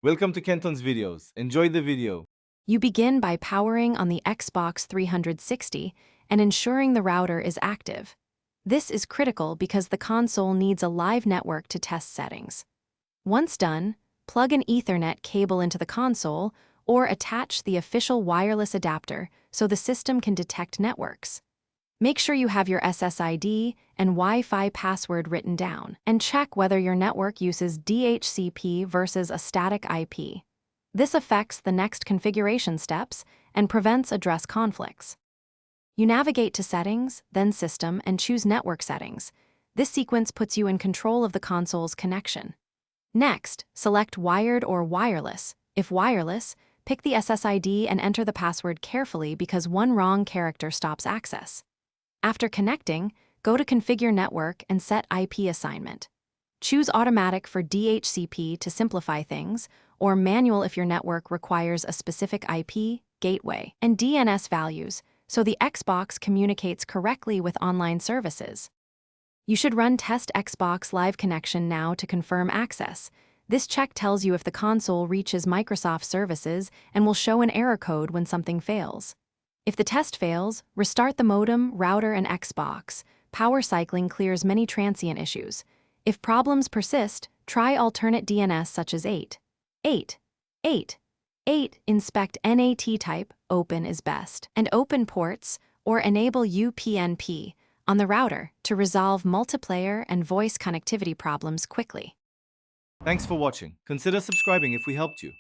Welcome to Kenton's videos. Enjoy the video. You begin by powering on the Xbox 360 and ensuring the router is active. This is critical because the console needs a live network to test settings. Once done, plug an Ethernet cable into the console or attach the official wireless adapter so the system can detect networks. Make sure you have your SSID and Wi-Fi password written down, and check whether your network uses DHCP versus a static IP. This affects the next configuration steps and prevents address conflicts. You navigate to Settings, then System, and choose Network Settings. This sequence puts you in control of the console's connection. Next, select Wired or Wireless. If wireless, pick the SSID and enter the password carefully because one wrong character stops access. After connecting, go to Configure Network and set IP assignment. Choose Automatic for DHCP to simplify things, or Manual if your network requires a specific IP, gateway, and DNS values, so the Xbox communicates correctly with online services. You should run Test Xbox Live Connection now to confirm access. This check tells you if the console reaches Microsoft services and will show an error code when something fails. If the test fails, restart the modem, router, and Xbox. Power cycling clears many transient issues. If problems persist, try alternate DNS such as 8. Inspect NAT type, open is best, and open ports, or enable UPnP on the router to resolve multiplayer and voice connectivity problems quickly. Thanks for watching. Consider subscribing if we helped you.